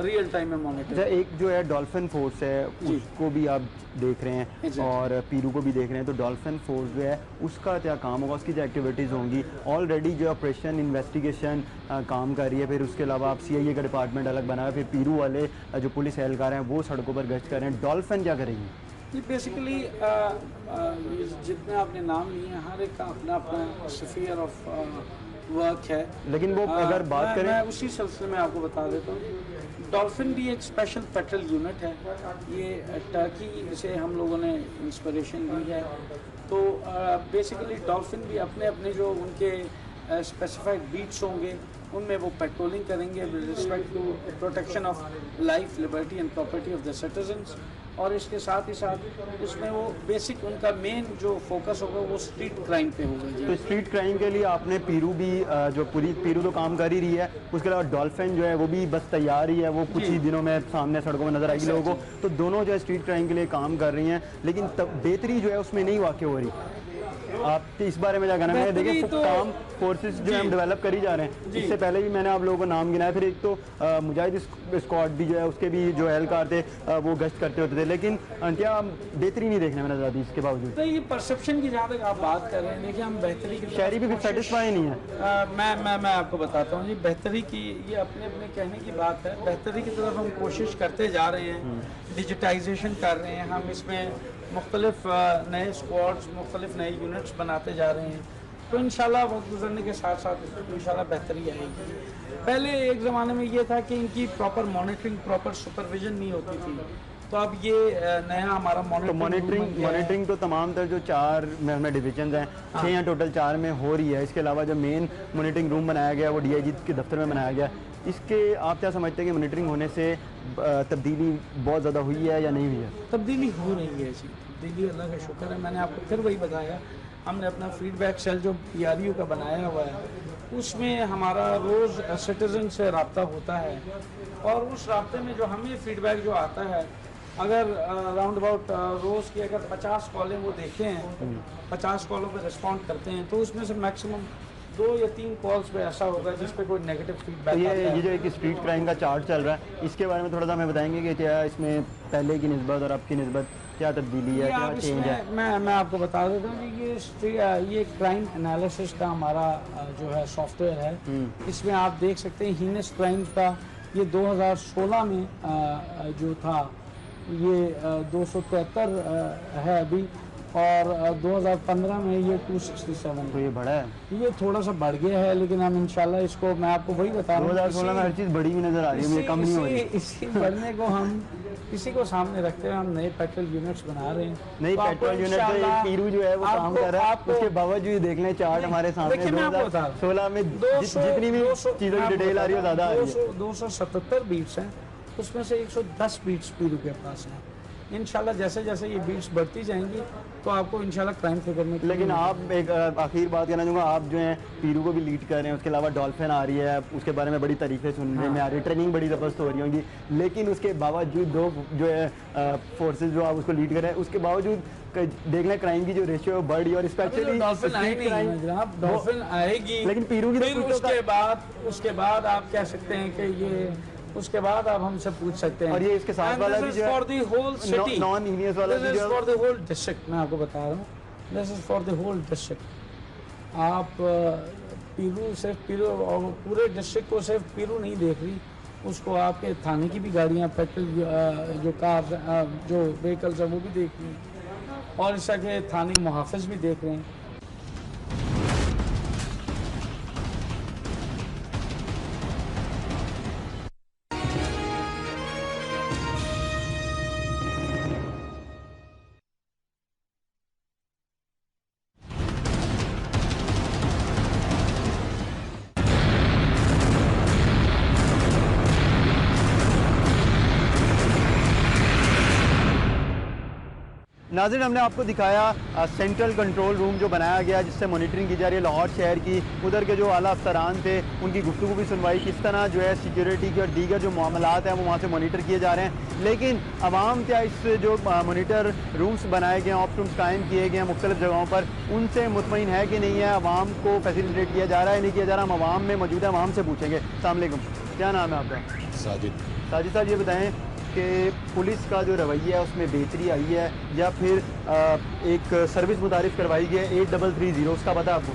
रियल टाइम में मॉनिटर।
अच्छा, एक जो है डॉल्फिन फोर्स है उसको भी आप देख रहे हैं और पीरू को भी देख रहे हैं, तो डॉल्फिन फोर्स जो है उसका क्या काम होगा, उसकी जो एक्टिविटीज़ होंगी, ऑलरेडी जो ऑपरेशन इन्वेस्टिगेशन काम कर रही है, फिर उसके अलावा आप CIA का डिपार्टमेंट अलग बना है, फिर पीरू वाले जो पुलिस एहलकार हैं वो सड़कों पर गश्त कर रहे हैं, डॉल्फिन क्या करेंगी?
ये बेसिकली जितने आपने नाम लिए हैं हर एक का अपना अपना स्फीयर ऑफ वर्क है,
लेकिन वो अगर बात करें
मैं उसी सिलसिले में आपको बता देता हूँ। डॉल्फिन भी एक स्पेशल पेट्रोल यूनिट है, ये टर्की से हम लोगों ने इंस्पिरेशन ली है। तो बेसिकली डॉल्फिन भी अपने अपने जो उनके स्पेसिफाइड बीट्स होंगे उनमें वो पेट्रोलिंग करेंगे with respect to protection of life, liberty and property of the citizens. और इसके साथ ही साथ उसमें वो बेसिक उनका मेन जो फोकस होगा वो स्ट्रीट क्राइम पे होगा जी।
तो स्ट्रीट क्राइम के लिए आपने पीरू भी जो पूरी पीरू तो काम कर ही रही है, उसके अलावा डॉल्फिन जो है वो भी बस तैयार ही है, वो कुछ ही दिनों में सामने सड़कों में नजर आएगी लोगों को। तो दोनों जो है स्ट्रीट क्राइम के लिए काम कर रही हैं, लेकिन बेहतरी जो है उसमें नहीं वाक़ हो रही। आप इस बारे में क्या कहना है? देखिए तो काम फोर्सेस जो हम डेवलप कर ही जा रहे हैं, इससे पहले भी मैंने आप लोगों को नाम गिनाया, फिर एक तो मुजाहिद स्क्वाड भी जो है उसके भी जो एहलकार थे वो गश्त करते होते थे, लेकिन क्या बेहतरी नहीं देखने में नजर आती इसके बावजूद?
तो ये परसेप्शन की जहाँ तक आप बात कर रहे हैं, देखिए हम बेहतरी की
शहरी भी सेटिस्फाई नहीं है।
मैं आपको बताता हूँ जी, बेहतरी की ये अपने अपने कहने की बात है। बेहतरी की तरफ हम कोशिश करते जा रहे हैं, डिजिटाइजेशन कर रहे हैं, हम इसमें मुख्तलिफ नए स्क्वाड्स, मुख्तलिफ नए यूनिट्स बनाते जा रहे हैं। तो इंशाल्लाह वक्त गुजरने के साथ साथ इंशाल्लाह बेहतरी आएगी। पहले एक ज़माने में ये था कि इनकी प्रॉपर मॉनिटरिंग, प्रॉपर सुपरविजन नहीं होती थी, तो अब ये नया हमारा
मॉनिटरिंग तो तमाम तर जो 4 में डिवीजन हैं, 6 या टोटल 4 में हो रही है। इसके अलावा जो मेन मॉनिटरिंग रूम बनाया गया वो DIG के दफ्तर में बनाया गया। इसके आप क्या समझते हैं कि मॉनिटरिंग होने से तब्दीली बहुत ज़्यादा हुई है या नहीं हुई है?
तब्दीली हो रही है जी, तब्दीली अल्लाह का शुक्र है। मैंने आपको फिर वही बताया, हमने अपना फीडबैक सेल जो PRU का बनाया हुआ है उसमें हमारा रोज़ सिटीज़न से रब्ता होता है और उस रब्ते में जो हमें फीडबैक जो आता है, अगर राउंड अबाउट रोज़ की अगर 50 कॉलें वो देखते हैं, 50 कॉलों पे रिस्पॉन्ड करते हैं, तो उसमें से मैक्सिमम 2 या 3 कॉल्स पे ऐसा होगा जिस पे कोई नेगेटिव फीडबैक आता है।
ये जो एक स्ट्रीट क्राइम का चार्ट चल रहा है, इसके बारे में थोड़ा सा हमें बताएंगे कि क्या इसमें पहले की निस्बत और अब की निस्बत क्या तब्दीली है, क्या चेंज है?
मैं आपको बता देता हूँ कि ये क्राइम एनालिसिस का हमारा जो है सॉफ्टवेयर है, इसमें आप देख सकते हैं हीनस क्राइम का ये 2016 में जो था ये 273 है अभी, और 2015 में ये 267।
तो ये बढ़ा है,
ये थोड़ा सा बढ़ गया है, लेकिन हम इंशाल्लाह इसको, मैं आपको वही बता रहा हूँ,
2016 में हर चीज़ बड़ी भी नज़र आ रही है, मुझे कम नहीं हो रही।
इसी बढ़ने को हम इसी को सामने रखते हुए हम नए पेट्रोल यूनिट्स बना रहे हैं।
नई पेट्रोल यूनिट तो एक पीरू जो है वो काम कर रहा है, उसके बावजूद देख लें चार्ट हमारे सामने 2016 में जितनी भी चीज़ों की डिटेल आ रही है ज़्यादा आ रही है।
277 बीट्स हैं, उसमें से 110 बीट्स पीरू के पास हैं। इंशाल्लाह जैसे जैसे ये बीट्स बढ़ती जाएंगी तो आपको इंशाल्लाह क्राइम फिगर में।
लेकिन आप एक आखिर बात कहना चाहूँगा, आप जो है पीरू को भी लीड कर रहे हैं, उसके अलावा डॉल्फिन आ रही है, उसके बारे में बड़ी तारीफें सुनने में आ रही है, ट्रेनिंग बड़ी ज़बरदस्त हो रही होंगी, लेकिन उसके बावजूद दो जो है फोर्सेज जो आप उसको लीड कर रहे हैं, उसके बावजूद देख लें क्राइम की जो रेशियो बढ़ रही है, और स्पेशली
डॉल्फिन आएगी,
लेकिन पीरू की
उसके बाद आप कह सकते हैं कि ये, उसके बाद आप हमसे पूछ सकते हैं।
और ये इसके साथ वाला भी जो है
for the whole city,
non heinous वाला भी जो
फॉर द होल डिस्ट्रिक्ट, मैं आपको बता रहा हूँ, this is for the whole district. आप पीरू सिर्फ पीरू और पूरे डिस्ट्रिक्ट को सिर्फ पीरू नहीं देख रही, उसको आपके थाने की भी गाड़ियाँ पेट्रोल जो कार जो व्हीकल्स हैं वो भी देख रही हैं और इस के थाने मुहाफ़िज भी देख रहे हैं।
नाज़रीन, हमने आपको दिखाया सेंट्रल कंट्रोल रूम जो बनाया गया जिससे मॉनिटरिंग की जा रही है लाहौर शहर की। उधर के जो आला अफसरान थे उनकी गुफ्तगू भी सुनवाई, किस तरह जो है सिक्योरिटी के और दीगर जो मामलात हैं वो वहाँ से मॉनिटर किए जा रहे हैं। लेकिन आवाम क्या इस जो मॉनिटर रूम्स बनाए गए हैं, ऑप रूम्स कायम किए गए हैं मुख्तलिफ जगहों पर, उनसे मुतमईन है कि नहीं है, आवाम को फैसिलिटेट किया जा रहा है नहीं किया जा रहा? हम आवाम में मौजूद है, आवाम से पूछेंगे। अस्सलाम वालेकुम, क्या नाम है आपका?
साजिद।
साजिद साहब, ये बताएं कि पुलिस का जो रवैया है उसमें बेहतरी आई है या फिर एक सर्विस मुतारिफ करवाई गई है 8330, उसका पता आपको?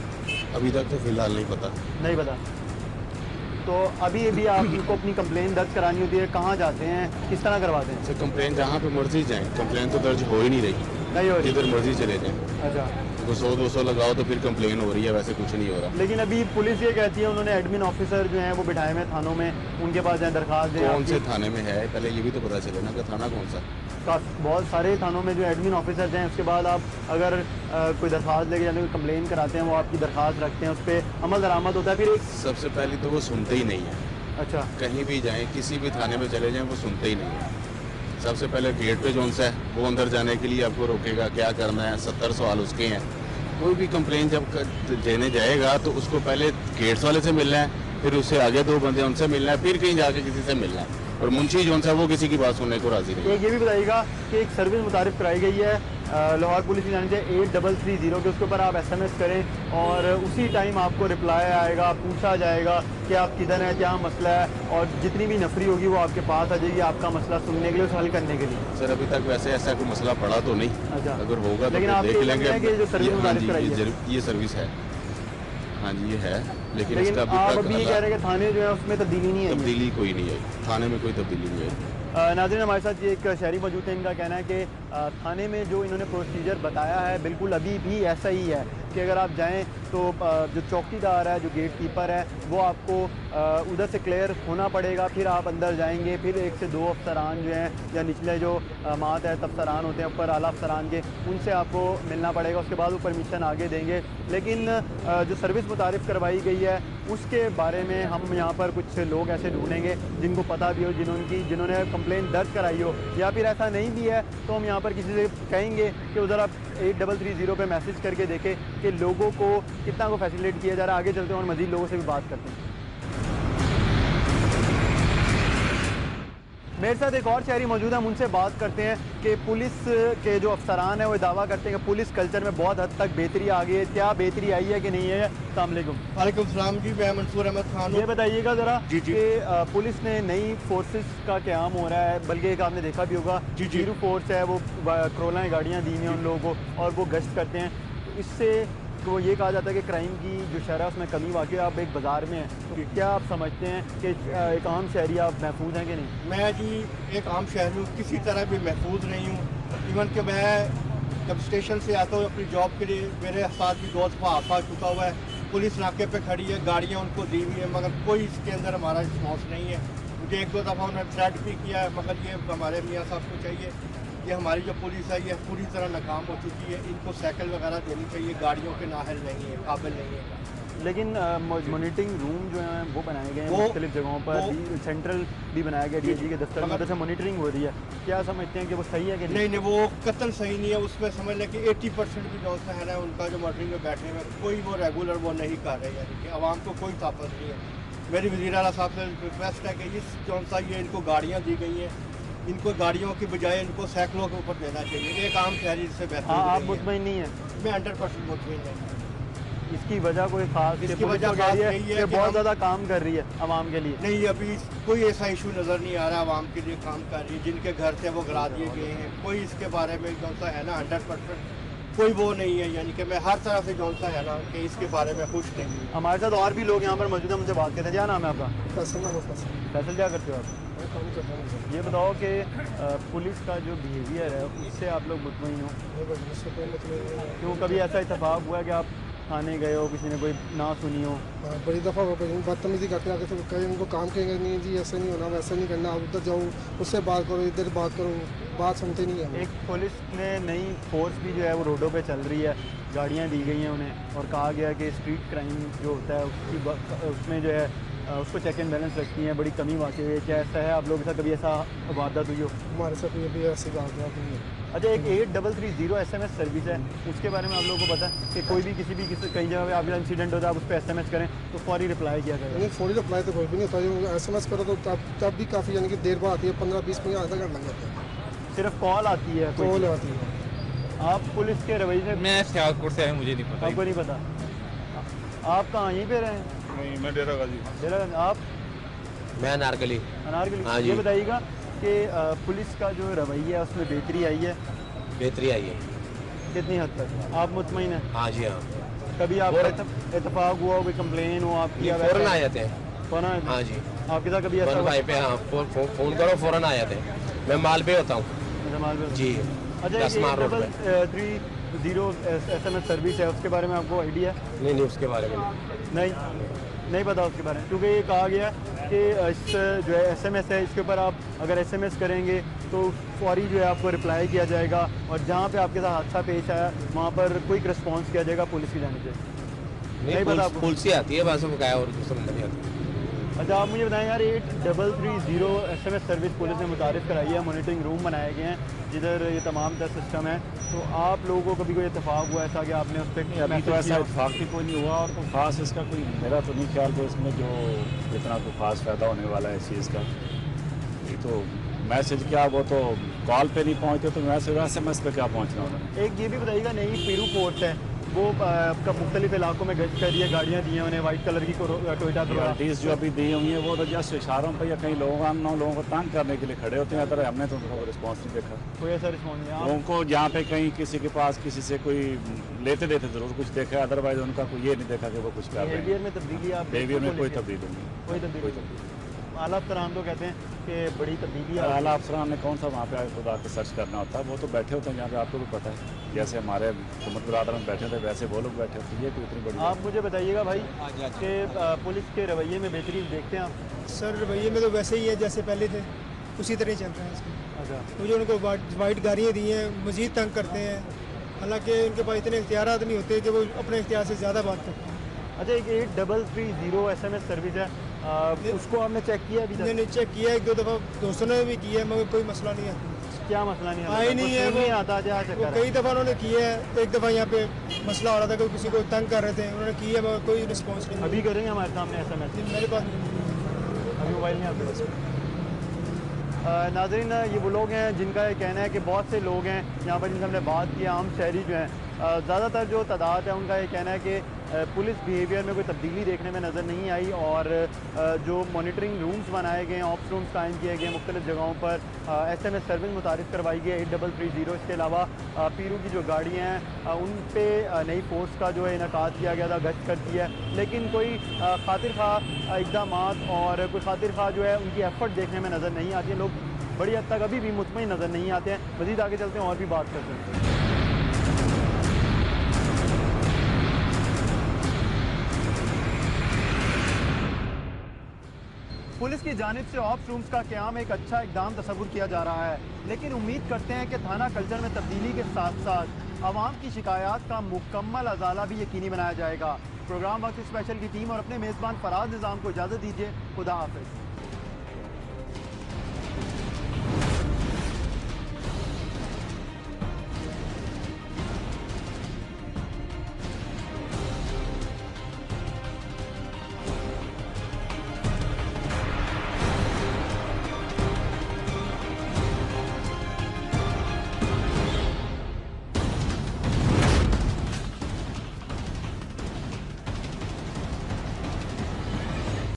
अभी तक तो फिलहाल नहीं पता।
नहीं पता। तो अभी आपको अपनी कंप्लेन दर्ज करानी होती है, कहाँ जाते हैं, किस तरह करवाते हैं?
सर कंप्लेन जहाँ पे मर्जी जाएं, कंप्लेन तो दर्ज हो ही नहीं रही,
नहीं हो रही?
जिधर मर्जी चले जाएं।
अच्छा,
तो 100-200 लगाओ तो फिर कंप्लेन हो रही है, वैसे कुछ नहीं हो रहा।
लेकिन अभी पुलिस ये कहती है उन्होंने एडमिन ऑफिसर जो हैं वो बिठाए हुए थानों में, उनके पास जाए दरखास्त दें।
कौन से थाने में है पहले ये भी तो पता चले ना कि थाना कौन सा।
बहुत सारे थानों में जो एडमिन ऑफिसर्स हैं, उसके बाद आप अगर कोई दरखास्त लेके जाने को कंप्लेन कराते हैं, वो आपकी दरखास्त रखते हैं, उस पर अमल दरामद होता है। फिर एक
सबसे पहले तो वो सुनते ही नहीं है।
अच्छा,
कहीं भी जाएं, किसी भी थाने में चले जाएं, वो सुनते ही नहीं है। सबसे पहले गेट पे जोन सा है वो अंदर जाने के लिए आपको रोकेगा, क्या करना है, 70 सवाल उसके हैं। कोई भी कंप्लेन जब देने जाएगा तो उसको पहले गेट्स वाले से मिलना है, फिर उससे आगे 2 बंदे उनसे मिलना है, फिर कहीं जाके किसी से मिलना है, और मुंशी जोन सा वो किसी की बात सुनने को राजी नहीं।
एक ये भी बताइएगा कि एक सर्विस मुतारिफ कराई गई है लाहौर पुलिस की जानी चाहिए 8330 के, उसके ऊपर आप SMS करें और उसी टाइम आपको रिप्लाई आएगा, पूछा जाएगा कि आप किधर हैं, क्या मसला है, और जितनी भी नफरी होगी वो आपके पास आ जाएगी आपका मसला सुनने के लिए, उसे हल करने के लिए।
सर अभी तक वैसे ऐसा कोई मसला पड़ा तो नहीं।
अच्छा,
अगर होगा तो
लेकिन
फिर
आप
देख लेंगे।
कि जो सर्विस
हाँ
मुतारिफ
जी,
कराई है,
ये सर्विस है। हाँ जी ये है, लेकिन
लेकिन
इसका
आप
अभी
अभी ये
तक
कह रहे हैं कि थाने जो है उसमें तब्दीली नहीं आई है।
तब्दीली कोई नहीं आई, थाने में कोई तब्दीली नहीं आई।
नाज़रीन, हमारे साथ ये एक शहरी मौजूद है, इनका कहना है कि थाने में जो इन्होंने प्रोसीजर बताया है बिल्कुल अभी भी ऐसा ही है कि अगर आप जाएं तो जो चौकीदार है, जो गेट कीपर है, वो आपको उधर से क्लियर होना पड़ेगा, फिर आप अंदर जाएंगे, फिर 1 से 2 अफसरान जो हैं या निचले जो मात है अफसरान होते हैं ऊपर आला अफसरान के, उनसे आपको मिलना पड़ेगा, उसके बाद वो परमिशन आगे देंगे। लेकिन जो सर्विस मुतारिफ करवाई गई है उसके बारे में हम यहाँ पर कुछ लोग ऐसे ढूंढेंगे जिनको पता भी हो, जिन्होंने कंप्लेंट दर्ज कराई हो, या फिर ऐसा नहीं भी है तो हम यहाँ पर किसी से कहेंगे कि उधर आप 8330 पे मैसेज करके देखें कि लोगों को कितना को फैसिलिटेट किया जा रहा है। आगे चलते हैं और मज़ीद लोगों से भी बात करते हैं। मेरे साथ एक और शहरी मौजूद है, हम उनसे बात करते हैं कि पुलिस के जो अफसरान हैं वो दावा करते हैं कि पुलिस कल्चर में बहुत हद तक बेहतरी आ गई है, क्या बेहतरी आई है कि नहीं है? अस्सलाम वालेकुम।
वालेकुम सलाम जी, मैं मंसूर अहमद खान हूँ।
ये बताइएगा ज़रा
जी।
कि पुलिस ने नई फोर्सेस का क़याम हो रहा है, बल्कि एक आपने देखा भी होगा जीरो फोर्स है, वो करोला गाड़ियाँ दी हैं उन लोगों को और वो गश्त करते हैं। तो इससे तो ये कहा जाता है कि क्राइम की जो शरह है उसमें कमी वाकई आप एक बाज़ार में हैं, तो क्या आप समझते हैं कि एक आम शहरी आप महफूज हैं कि नहीं?
मैं जी एक आम शहरी हूँ, किसी तरह भी महफूज नहीं हूँ। इवन कि मैं जब स्टेशन से आता हूँ अपनी जॉब के लिए, मेरे साथ भी 2 दफ़ा हादसा चुका हुआ है। पुलिस नाके पे खड़ी है, गाड़ियाँ उनको दी हुई है, मगर कोई इसके अंदर हमारा रिस्पॉन्स नहीं है। मुझे 1-2 दफ़ा उन्होंने थ्रेट भी किया है, मगर ये हमारे मियाँ साहब को चाहिए कि हमारी जो पुलिस है ये पूरी तरह नाकाम हो चुकी है, इनको साइकिल वगैरह देनी चाहिए, गाड़ियों के नाहल नहीं है, काबिल नहीं है।
लेकिन मॉनिटरिंग रूम जो है वो बनाए गए हैं मुख्तलिफ जगहों पर, सेंट्रल भी बनाया गया DIG के दफ्तर में, जैसे मॉनिटरिंग हो रही है, क्या समझते हैं कि वो सही है कि
नहीं? वो कतई सही नहीं है। उसमें समझ लें कि 80% भी जो है ना उनका जो मॉनिटरिंग में बैठने में कोई वो रेगुलर वो नहीं कर रहे, यानी कि आवाम को कोई ताकत नहीं है। मेरी वज़ीर आला साहब से रिक्वेस्ट है कि इस जो सा ये इनको गाड़ियाँ दी गई हैं, इनको गाड़ियों की बजाय इनको साइकिलों के ऊपर देना चाहिए। एक आम शहरी से बेहतर।
आप मुतमईन नहीं है?
मैं 100% मुतमईन नहीं।
इसकी वजह कोई खास?
इसकी वजह खास यही है कि
बहुत ज़्यादा काम कर रही है आवाम के लिए।
नहीं, अभी कोई ऐसा इशू नज़र नहीं आ रहा आवाम के लिए काम कर रही है। जिनके घर थे वो गिरा दिए गए हैं, कोई इसके बारे में जो सा है ना 100% कोई वो नहीं है, यानी कि मैं हर तरह से जौन सा है ना कि इसके बारे में खुश नहीं हूँ।
हमारे साथ और भी लोग यहाँ पर मौजूद हैं, उनसे बात करते हैं। क्या नाम है आपका? फैसल, क्या करते हो आप? ये बताओ कि पुलिस का जो बिहेवियर है उससे आप लोग मुतमईन हो? क्यों, कभी ऐसा इत्तेफाक हुआ कि आप थाने गए हो, किसी ने कोई ना सुनी हो?
बड़ी दफ़ा बदतमीजी करते आगे तो कहीं उनको काम कहेंगे नहीं जी ऐसे नहीं होना वैसे नहीं करना, आप उधर जाओ उससे बात करो इधर बात करो, बात सुनते नहीं है।
एक पुलिस ने नई फोर्स भी जो है वो रोडों पे चल रही है, गाड़ियाँ दी गई हैं उन्हें और कहा गया कि स्ट्रीट क्राइम जो होता है उसमें जो है उसको चेक एंड बैलेंस रखती हैं, बड़ी कमी वाकई है। क्या ऐसा है आप लोगों के साथ, कभी ऐसा वारदात हुई हो?
हमारे साथ ये भी ऐसी बात नहीं है।
अच्छा, एक 8330 SMS सर्विस है, उसके बारे में आप लोगों को पता है कि कोई भी किसी कहीं जगह पे आपका इंसिडेंट होता है आप उस पर SMS करें तो फौरी रिप्लाई किया जाएगा?
नहीं, फौरी रिप्लाई तो कोई भी नहीं होता, SMS करो तो तब भी काफ़ी यानी कि देर बाद आती है, 15-20 मिनट आधा घंटा लग जाता है।
सिर्फ कॉल आती है?
कॉल आती है।
आप पुलिस के रवैये से?
मैं सियालकोट से आया, मुझे नहीं पता।
आपको नहीं पता? आप कहाँ यहीं पे रहे?
नहीं, मैं डेरा गाजी।
डेरा? आप?
मैं अनारकली।
अनारकली।
हाँ जी।
ये बताइएगा कि पुलिस का जो रवैया है उसमें बेहतरी आई है?
बेहतरी आई है।
कितनी हद तक आप मुतमईन हैं?
हाँ जी हाँ।
कभी आपका इत्तेफाक हुआ हो, कोई कंप्लेन हो आपकी?
फ़ौरन आ जाते हैं।
फ़ौरन आ जाते हैं?
हाँ जी।
आपके साथ कभी ऐसा हुआ?
भाई पे हाँ फ़ोन करो फ़ौरन आ जाते हैं। मैं माल पे होता हूँ जी।
अच्छा, 8330 SMS सर्विस है, उसके बारे में आपको आइडिया है?
नहीं उसके बारे में
नहीं पता उसके बारे में, क्योंकि ये कहा गया कि इस जो है SMS है इसके ऊपर आप अगर SMS करेंगे तो फौरी जो है आपको रिप्लाई किया जाएगा और जहाँ पे आपके साथ हादसा पेश आया वहाँ पर क्विक रिस्पांस किया जाएगा पुलिस की जानिब से।
नहीं पता आपको? पुलिस से आती है बस, क्या और दूसरा नहीं आती।
अच्छा, आप मुझे बताएं यार, 8330 SMS सर्विस पुलिस ने मुतारिफ़ कराई है, मॉनिटरिंग रूम बनाए गए हैं जिधर ये तमाम तरह सिस्टम है, तो आप लोगों को कभी कोई इत्तेफाक हुआ ऐसा कि आपने उस पर?
अभी तो ऐसा इत्तेफाक भी कोई नहीं हुआ और कोई ख़ास इसका कोई मेरा तो नहीं ख्याल कि इसमें जो इतना कोई ख़ास फ़ायदा होने वाला है इस चीज़ का। ये तो मैसेज क्या, वो तो कॉल पे नहीं पहुँचते तो SMS पे क्या पहुँचना उन्होंने।
एक ये भी बताइएगा, नई पीरू फोर्स है वो आपका मुख्तलिफ इलाकों में गश्त कर रही है, गाड़ियाँ दी हैं उन्हें वाइट कलर की टोयोटा
क्वालिटीज़ जो अभी दी हुई हैं वो तो जस्ट इशारों पर या कई लोगों को तंग करने के लिए खड़े होते हैं, अगर हमने तो उनको रिस्पॉन्स नहीं देखा।
कोई ऐसा रिस्पॉन्स नहीं?
लोगों को जहाँ पे कहीं किसी के पास किसी से कोई लेते देते ज़रूर कुछ देखा है, अदरवाइज उनका कोई ये नहीं देखा कि वो कुछ कर रहे हैं।
बिहेवियर में तब्दीली? आप
बिहेवियर में कोई तब्दीली नहीं।
कोई तब्दीली? आला अफसरान तो कहते हैं कि बड़ी तब्दीली है।
आला अफसरान ने कौन सा वहाँ पे आके खुद आके सर्च करना होता है, वो तो बैठे होते हैं जहाँ पे आपको भी पता है, जैसे हमारे हुकूमत बरादर में बैठे थे वैसे वो लोग बैठे होते हैं। ये कोई इतनी बड़ी
आप मुझे बताइएगा भाई कि पुलिस के रवैये में बेहतरी देखते हैं आप?
सर रवैये में तो वैसे ही है जैसे पहले थे, उसी तरह ही चल रहा है इसमें।
अच्छा,
वो जो उनको वाइट गाड़ियाँ दी हैं मज़ीद तंग करते हैं, हालांकि उनके पास इतने इख्तियारात नहीं होते कि वो अपने इख्तियार से ज़्यादा बात करते हैं।
अच्छा, एक 8330 SMS सर्विस है, उसको आपने चेक किया अभी तक?
मैंने चेक किया, 1-2 दफ़ा दोस्तों ने भी किया, मगर कोई मसला नहीं आता।
क्या मसला नहीं
ही नहीं है वो
आता?
वो कई दफ़ा उन्होंने किया है, एक दफ़ा यहाँ पे मसला हो रहा था कि किसी को तंग कर रहे थे, उन्होंने किया मगर कोई रिस्पॉन्स नहीं।
अभी करेंगे हमारे सामने SMS?
मेरे पास नहीं,
अभी मोबाइल में आपके पास? नाज़रीन, ये वो लोग हैं जिनका ये कहना है कि बहुत से लोग हैं यहाँ पर जिनसे हमने बात की, आम शहरी जो हैं, ज़्यादातर जो तादाद है उनका ये कहना है कि पुलिस बिहेवियर में कोई तब्दीली देखने में नज़र नहीं आई और जो मॉनिटरिंग रूम्स बनाए गए हैं, ऑप्स रूम्स कायम किए गए मुख्तलिफ जगहों पर, SMS सर्विस मुतारिफ़ करवाई गई 8330। इसके अलावा पीरू की जो गाड़ियाँ हैं उन पर नई फोर्स का जो है इनकाद किया गया था, गश्त करती है, लेकिन कोई खातिर खा इक़दाम और कोई खातिर खा जो है उनकी एफ़र्ट देखने में नज़र नहीं आती है। लोग बड़ी हद तक अभी भी मुतमईन नज़र नहीं आते हैं। मज़ीद आगे चलते हैं और भी बात करते हैं। पुलिस की जानिब से ऑप्स रूम्स का क़याम एक अच्छा इक़दाम तस्वुर किया जा रहा है, लेकिन उम्मीद करते हैं कि थाना कल्चर में तब्दीली के साथ साथ आवाम की शिकायत का मुकम्मल अजाला भी यकीनी बनाया जाएगा। प्रोग्राम वक्त स्पेशल की टीम और अपने मेज़बान फराज निज़ाम को इजाज़त दीजिए। खुदा हाफ़िज़।